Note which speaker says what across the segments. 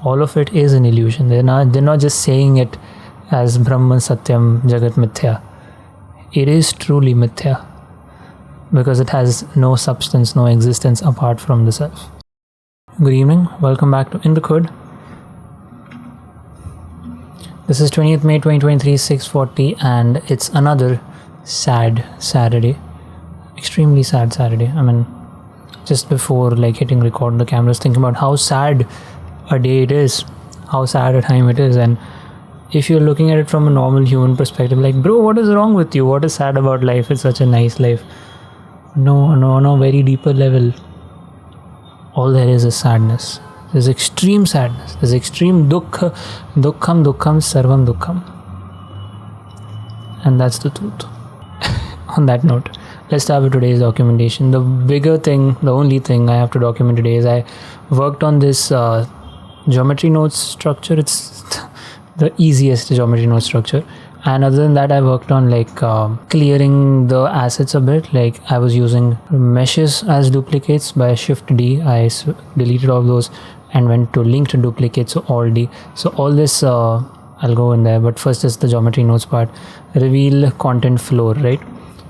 Speaker 1: all of it is an illusion. They're not just saying it as Brahman Satyam Jagat Mithya. It is truly Mithya because it has no substance, no existence apart from the self. Good evening, welcome back to In the Khud. This is 20th May 2023, 6:40, and it's another sad Saturday. Extremely sad Saturday. I mean, just before hitting record, the camera is thinking about how sad a day it is, how sad a time it is, and if you're looking at it from a normal human perspective, bro, what is wrong with you? What is sad about life? It's such a nice life. No, very deeper level. All there is sadness. There's extreme sadness. There's extreme dukkha. Dukkham, sarvam dukkham. And that's the truth. On that note, let's start with today's documentation. The bigger thing, the only thing I have to document today is I worked on this geometry nodes structure. It's the easiest geometry node structure. And other than that, I worked on clearing the assets a bit. I was using meshes as duplicates by Shift D. I deleted all those and went to linked duplicates, so Alt D. So all this I'll go in there, but first is the geometry nodes part. Reveal content floor, right?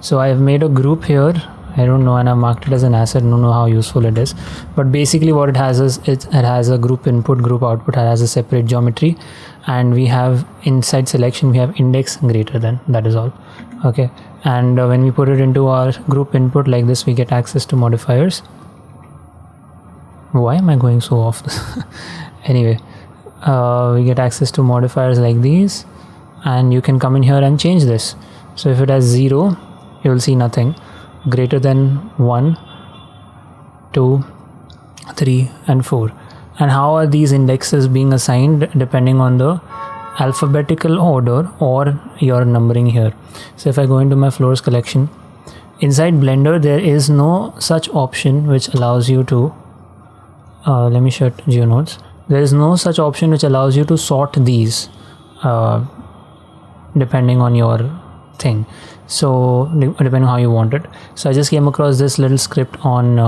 Speaker 1: So I've made a group here. I don't know, and I've marked it as an asset. I don't know how useful it is, but basically what it has is it has a group input, group output. It has a separate geometry, and we have inside selection we have index greater than. That is all. Okay, and when we put it into our group input like this, we get access to modifiers. Why am I going so off this? Anyway, we get access to modifiers like these, and you can come in here and change this. So if it has 0, you will see nothing. Greater than 1, 2, 3 and 4. And how are these indexes being assigned? Depending on the alphabetical order or your numbering here. So if I go into my floors collection, inside Blender there is no such option which allows you to let me shut Geo Nodes. There is no such option which allows you to sort these depending on your thing. So depending on how you want it. So I just came across this little script on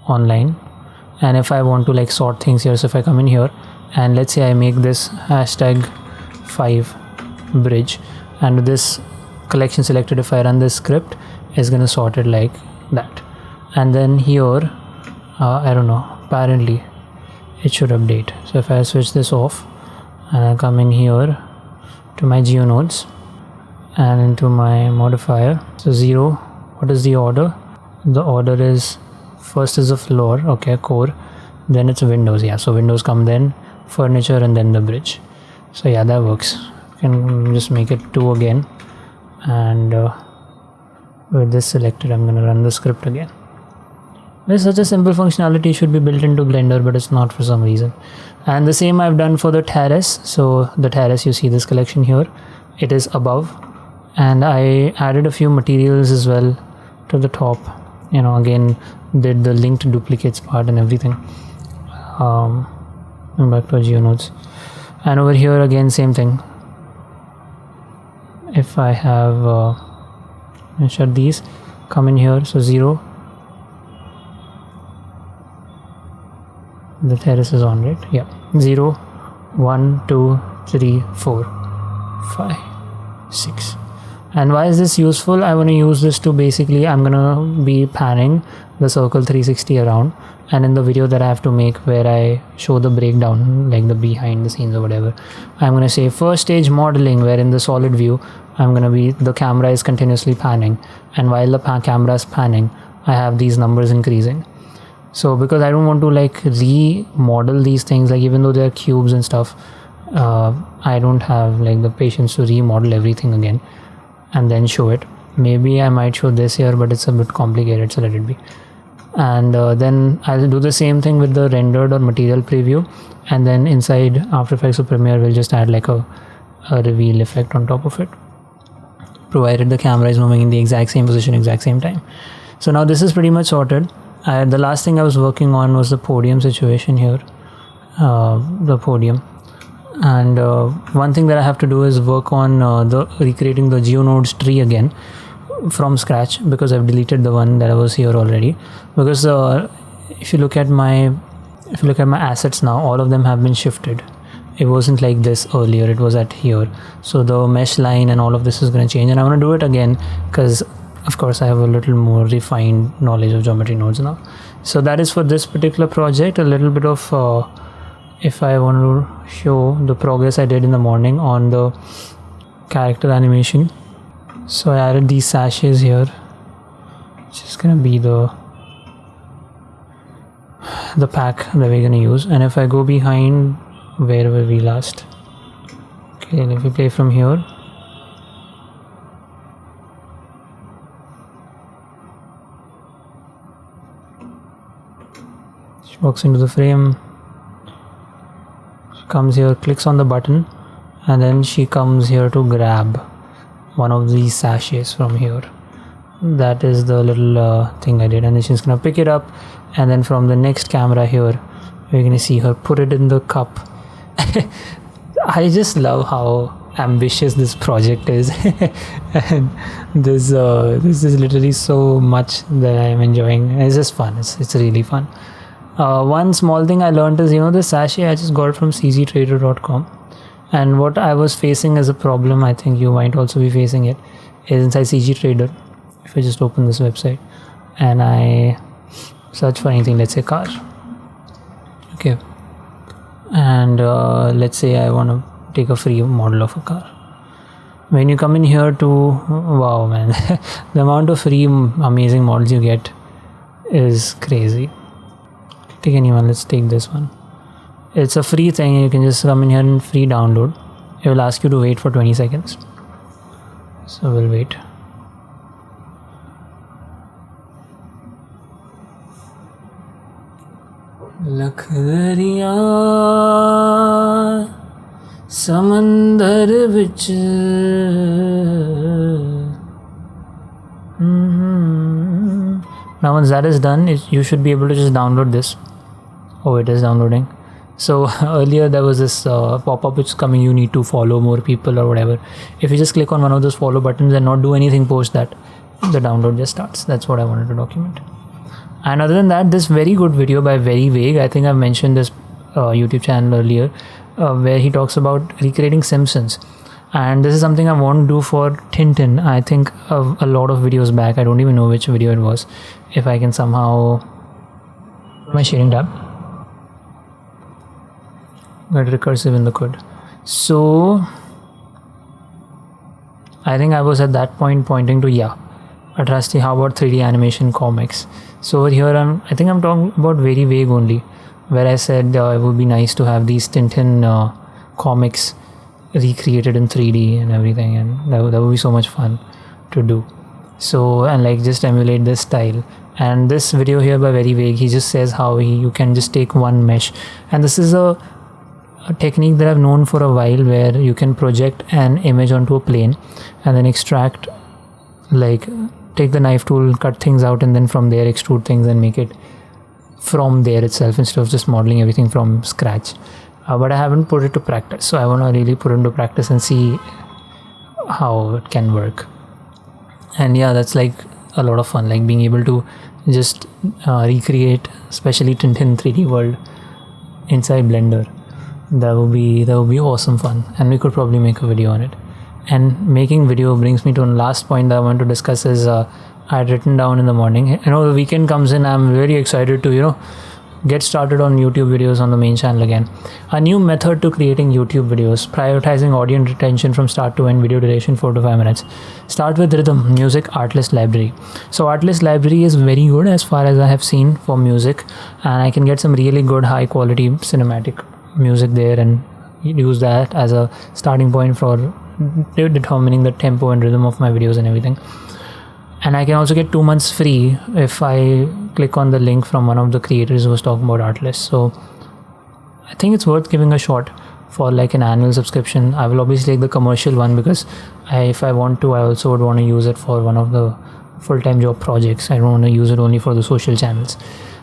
Speaker 1: online, and if I want to sort things here, so if I come in here and let's say I make this #5 bridge, and this collection selected, if I run this script, is gonna sort it like that. And then here I don't know, apparently it should update. So if I switch this off and I come in here to my Geo Nodes and into my modifier, so 0, what is the order? The order is first is the floor, okay, core, then it's windows. Yeah, so windows come, then furniture, and then the bridge. So yeah, that works. You can just make it 2 again, and with this selected, I'm gonna run the script again. There's such a simple functionality should be built into Blender, but it's not for some reason. And the same I've done for the terrace. So the terrace, you see this collection here, it is above, and I added a few materials as well to the top. Again did the linked duplicates part and everything. Back to Geo Nodes, and over here again same thing. If I have shut these, come in here, so 0, the terrace is on, right? Yeah, 0, 1, 2, 3, 4, 5, 6. And why is this useful? I want to use this to basically, I'm gonna be panning the circle 360 around, and in the video that I have to make where I show the breakdown, the behind the scenes or whatever, I'm gonna say first stage modeling, where in the solid view the camera is continuously panning, and while the camera is panning, I have these numbers increasing. So because I don't want to remodel these things, even though they're cubes and stuff, I don't have the patience to remodel everything again and then show it. Maybe I might show this here, but it's a bit complicated, so let it be. And then I'll do the same thing with the rendered or material preview, and then inside After Effects or Premiere we'll just add a reveal effect on top of it, provided the camera is moving in the exact same position, exact same time. So now this is pretty much sorted. The last thing I was working on was the podium situation here, the podium. And one thing that I have to do is work on recreating the Geo Nodes tree again from scratch, because I've deleted the one that I was here already. Because if you look at my if you look at my assets now, all of them have been shifted. It wasn't like this earlier, it was at here. So the mesh line and all of this is going to change, and I want to do it again because of course I have a little more refined knowledge of geometry nodes now. So that is for this particular project. A little bit of if I want to show the progress I did in the morning on the character animation. So I added these sashes here, which is going to be the pack that we're going to use. And if I go behind, where were we last? Okay, and if we play from here, she walks into the frame, she comes here, clicks on the button, and then she comes here to grab one of these sachets from here. That is the little thing I did, and then she's gonna pick it up, and then from the next camera here we're gonna see her put it in the cup. I just love how ambitious this project is. And this is literally so much that I'm enjoying. It's just fun. It's really fun. One small thing I learned is, the sachet I just got from cgtrader.com, and what I was facing as a problem, I think you might also be facing it, is inside CG Trader. If I just open this website and I search for anything, let's say car, okay, and let's say I want to take a free model of a car. When you come in here to, wow man, the amount of free amazing models you get is crazy. Take anyone, let's take this one. It's a free thing, you can just come in here and free download. It will ask you to wait for 20 seconds. So we'll wait. लख दरिया समंदर विच Now once that is done, you should be able to just download this. Oh, it is downloading. So earlier there was this pop-up which is coming, you need to follow more people or whatever. If you just click on one of those follow buttons and not do anything post that, the download just starts. That's what I wanted to document. And other than that, this very good video by Very Vague, I think I've mentioned this YouTube channel earlier, where he talks about recreating Simpsons. And this is something I want to do for Tintin. I think of a lot of videos back, I don't even know which video it was. If I can somehow, my sharing tab, but recursive in the code. So I think I was at that point pointing to, yeah, Atrasti, how about 3D animation comics? So over here I think I'm talking about Very Vague only, where I said it would be nice to have these Tintin comics recreated in 3D and everything, and that would be so much fun to do. So, and like just emulate this style. And this video here by Very Vague, he just says how you can just take one mesh, and this is a technique that I've known for a while, where you can project an image onto a plane and then extract, like take the knife tool, cut things out, and then from there extrude things and make it from there itself instead of just modeling everything from scratch. But I haven't put it to practice, so I want to really put it into practice and see how it can work. And yeah, that's like a lot of fun, like being able to just recreate especially Tintin 3D world inside Blender. That would be awesome fun, and we could probably make a video on it. And making video brings me to the last point that I want to discuss is I had written down in the morning. The weekend comes in, I'm very excited to get started on YouTube videos on the main channel again. A new method to creating YouTube videos, prioritizing audience retention from start to end, video duration 4 to 5 minutes. Start with rhythm, music, Artlist library. So Artlist library is very good as far as I have seen for music, and I can get some really good high quality cinematic music there and use that as a starting point for determining the tempo and rhythm of my videos and everything. And I can also get 2 months free if I click on the link from one of the creators who was talking about Artlist. So I think it's worth giving a shot for like an annual subscription. I will obviously take the commercial one because if I want to, I also would want to use it for one of the full-time job projects. I don't want to use it only for the social channels.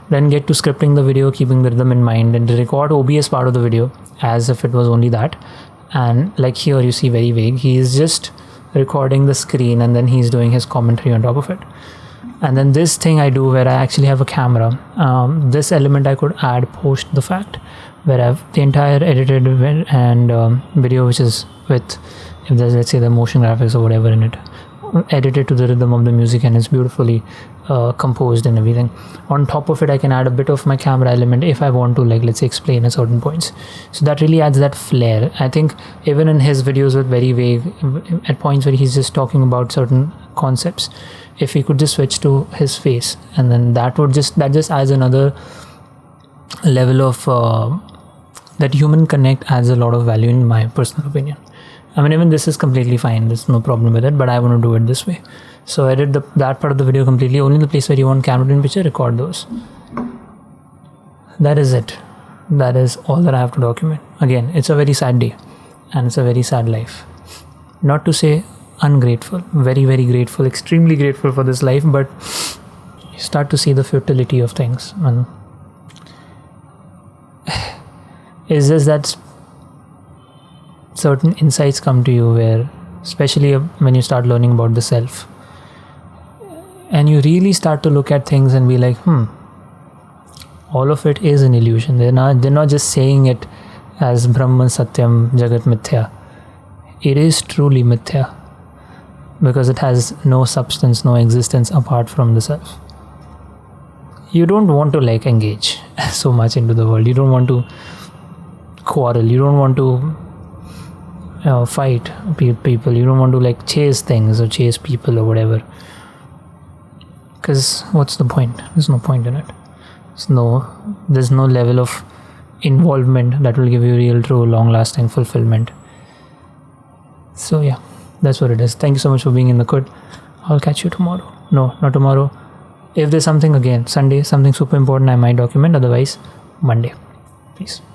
Speaker 1: Then get to scripting the video, keeping the rhythm in mind, and record OBS part of the video as if it was only that. And like here you see Very Vague, he is just recording the screen and then he's doing his commentary on top of it. And then this thing I do where I actually have a camera. This element I could add post the fact, where I have the entire edited and video, which is with, if there's, let's say, the motion graphics or whatever in it, edited to the rhythm of the music, and it's beautifully composed and everything. On top of it, I can add a bit of my camera element if I want to, like, let's say, explain at certain points. So that really adds that flair. I think even in his videos with very vague, at points where he's just talking about certain concepts, if he could just switch to his face, and then that just adds another level of that human connect, adds a lot of value in my personal opinion. I mean, even this is completely fine, there's no problem with it, but I want to do it this way. So edit that part of the video completely. Only the place where you want camera in picture, record those. That is it. That is all that I have to document. Again, it's a very sad day and it's a very sad life. Not to say ungrateful, very, very grateful, extremely grateful for this life, but you start to see the futility of things. And it's just that certain insights come to you where, especially when you start learning about the self, and you really start to look at things and be like, all of it is an illusion. They're not just saying it as Brahman Satyam Jagat Mithya. It is truly Mithya, because it has no substance, no existence apart from the self. You don't want to like engage so much into the world. You don't want to quarrel. You don't want to fight people. You don't want to like chase things or chase people or whatever. Because what's the point? There's no point in it. There's no level of involvement that will give you real, true, long-lasting fulfillment. So yeah, that's what it is. Thank you so much for being in the Khud. I'll catch you tomorrow. No, not tomorrow. If there's something, again, Sunday, something super important, I might document. Otherwise, Monday. Peace.